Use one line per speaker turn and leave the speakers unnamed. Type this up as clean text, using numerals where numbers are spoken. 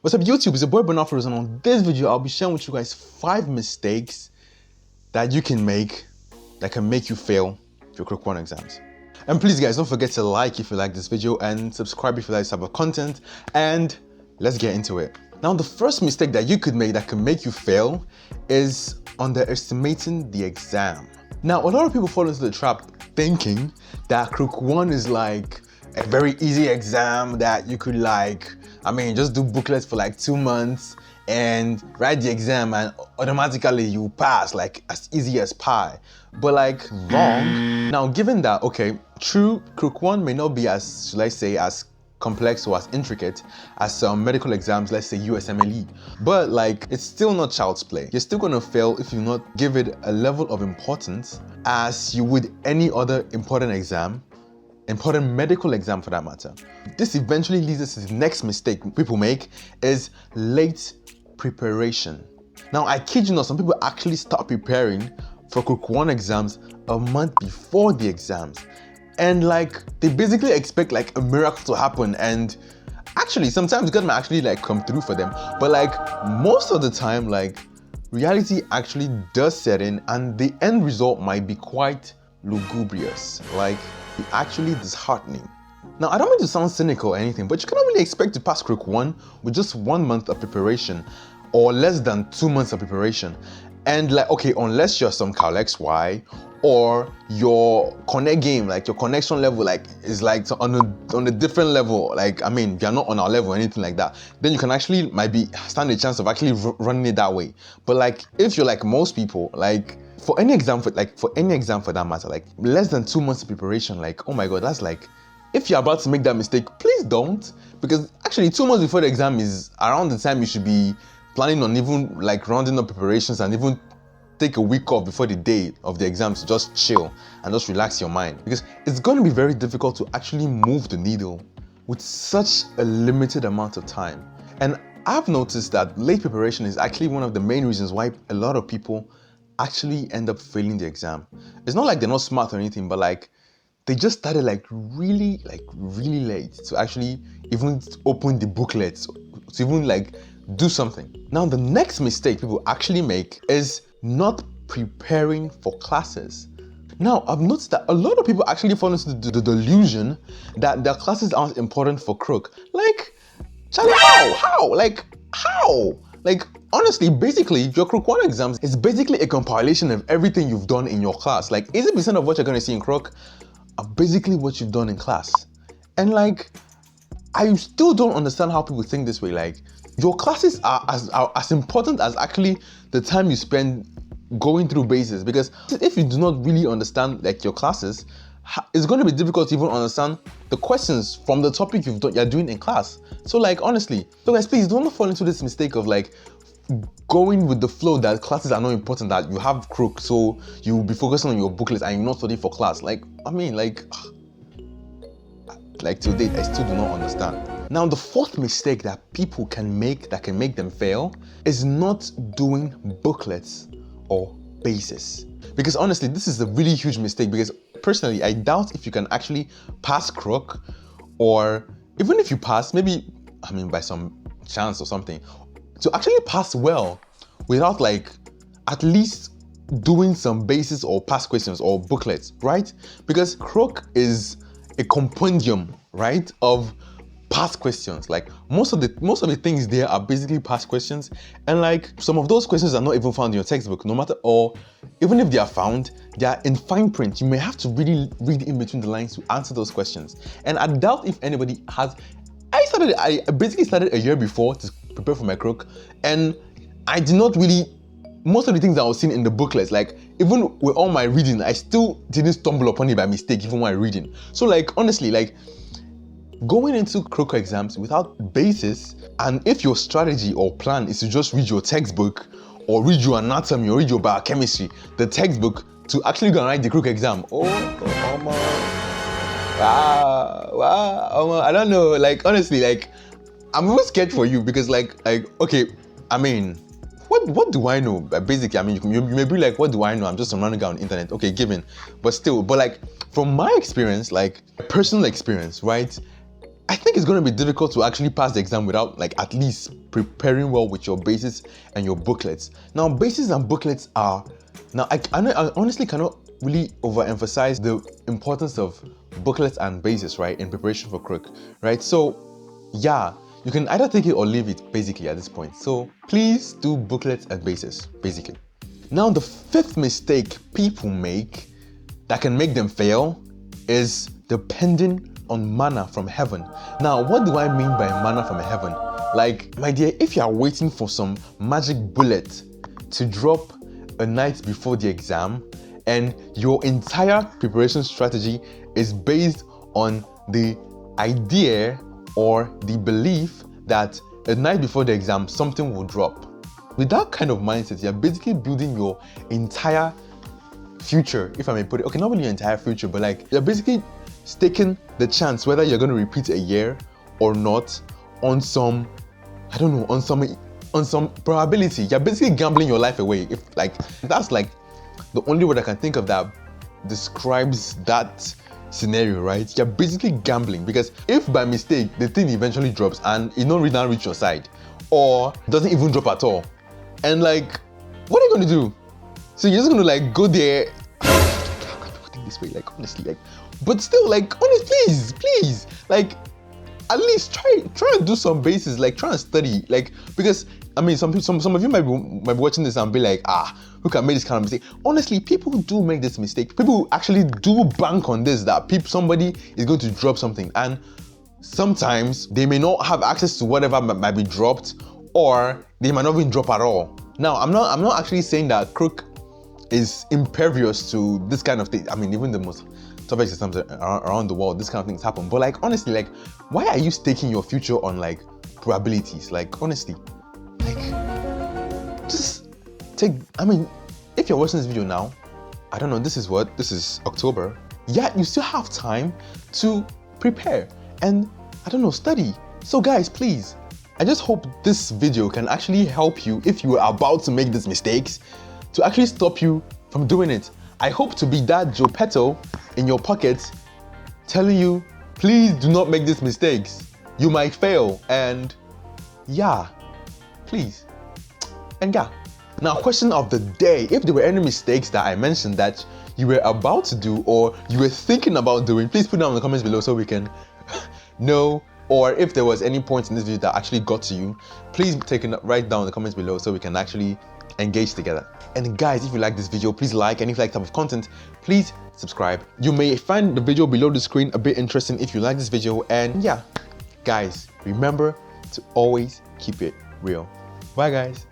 What's up YouTube, it's your boy Bernard, and on this video I'll be sharing with you guys 5 mistakes that you can make that can make you fail your krok 1 exams. And please guys, don't forget to like if you like this video and subscribe if you like this type of content, and let's get into it. Now the first mistake that you could make that can make you fail is underestimating the exam. Now a lot of people fall into the trap thinking that krok 1 is like a very easy exam that you could just do booklets for like 2 months and write the exam and automatically you pass, like as easy as pie. But wrong. Now given that, okay, true, krok 1 may not be as, should I say, as complex or as intricate as some medical exams, let's say USMLE, but it's still not child's play. You're still gonna fail if you not give it a level of importance as you would any other important exam, important medical exam for that matter. This eventually leads us to the next mistake people make, is late preparation. Now I kid you not, some people actually start preparing for krok 1 exams a month before the exams, and they basically expect a miracle to happen, and actually sometimes God might actually come through for them, but most of the time reality actually does set in and the end result might be quite lugubrious, actually disheartening. Now I don't mean to sound cynical or anything, but you cannot really expect to pass krok 1 with just 1 month of preparation or less than 2 months of preparation. And okay, unless you're some Cal XY or your connect game, your connection level is on a different level, you're not on our level or anything like that, then you can actually stand a chance of actually running it that way. But if you're like most people, for any exam for that matter, less than 2 months of preparation, oh my god, that's if you're about to make that mistake, please don't, because actually 2 months before the exam is around the time you should be planning on even rounding up preparations and even take a week off before the day of the exam to just chill and just relax your mind, because it's going to be very difficult to actually move the needle with such a limited amount of time. And I've noticed that late preparation is actually one of the main reasons why a lot of people actually end up failing the exam. It's not like they're not smart or anything, but they just started really late to actually even open the booklets, to even do something. Now the next mistake people actually make is not preparing for classes. Now I've noticed that a lot of people actually fall into the delusion that their classes aren't important for krok. Charlie, how? Honestly, basically, your krok 1 exams is basically a compilation of everything you've done in your class. 80% of what you're gonna see in krok are basically what you've done in class. And I still don't understand how people think this way. Your classes are as important as actually the time you spend going through bases, because if you do not really understand your classes, it's going to be difficult to even understand the questions from the topic you're doing in class. So honestly, so guys, please don't fall into this mistake of going with the flow that classes are not important, that you have krok, so you will be focusing on your booklets and you're not studying for class. To date, I still do not understand. Now the fourth mistake that people can make that can make them fail is not doing booklets or bases. Because honestly, this is a really huge mistake, because personally, I doubt if you can actually pass krok, or even if you pass, maybe, by some chance or something, to actually pass well without at least doing some bases or past questions or booklets, right? Because krok is a compendium, right, of past questions. Most of the things there are basically past questions, and some of those questions are not even found in your textbook, no matter, or even if they are found, they are in fine print. You may have to really read in between the lines to answer those questions. And I doubt if anybody has. I basically started a year before to prepare for my krok, and I did not really, most of the things that I was seeing in the booklets, even with all my reading, I still didn't stumble upon it by mistake even while reading. So honestly, going into krok exams without basis, and if your strategy or plan is to just read your textbook or read your anatomy or read your biochemistry, the textbook, to actually go and write the krok exam, I don't know, honestly, I'm even scared for you, because okay, what do I know? Basically, you may be what do I know? I'm just some random guy on the internet. Okay, given, but still, from my experience, personal experience, right? I think it's going to be difficult to actually pass the exam without like at least preparing well with your bases and your booklets. Now, bases and booklets are, I honestly cannot really overemphasize the importance of booklets and bases, right, in preparation for Crook, right? So yeah, you can either take it or leave it basically at this point. So please do booklets and bases, basically. Now, the fifth mistake people make that can make them fail is depending on manna from heaven. Now, what do I mean by manna from heaven? Like, my dear, if you are waiting for some magic bullet to drop a night before the exam, and your entire preparation strategy is based on the idea or the belief that a night before the exam, something will drop. With that kind of mindset, you're basically building your entire future, if I may put it. Okay, not really your entire future, but like you're basically staking the chance whether you're going to repeat a year or not on some, I don't know, on some probability. You're basically gambling your life away. If like that's like the only word I can think of that describes that scenario, right? You're basically gambling, because if by mistake the thing eventually drops and it don't really reach your side, or doesn't even drop at all, and like, what are you gonna do? So you're just gonna like go there. How can people think this way? Like honestly, like, but still, like, honestly, please, like, at least try and do some bases, like try and study, like, because I mean, some of you might be watching this and be like, who can make this kind of mistake? Honestly, people do make this mistake. People actually do bank on this, that somebody is going to drop something, and sometimes they may not have access to whatever might be dropped, or they might not even drop at all. Now, I'm not actually saying that Crook is impervious to this kind of thing. I mean, even the most toughest systems around the world, this kind of things happen. But like, honestly, like, why are you staking your future on like probabilities? Like, honestly, like, just take, I mean, if you're watching this video now, I don't know, this is October. Yeah, you still have time to prepare and, I don't know, study. So guys, please, I just hope this video can actually help you if you are about to make these mistakes, to actually stop you from doing it. I hope to be that Joe Petto in your pocket telling you, please do not make these mistakes. You might fail, and yeah, please. And yeah. Now, question of the day: if there were any mistakes that I mentioned that you were about to do or you were thinking about doing, please put down in the comments below so we can know. Or if there was any point in this video that actually got to you, please write down in the comments below so we can actually engage together. And guys, if you like this video, please like, and if you like type of content, please subscribe. You may find the video below the screen a bit interesting if you like this video. And yeah, guys, remember to always keep it real. Bye guys.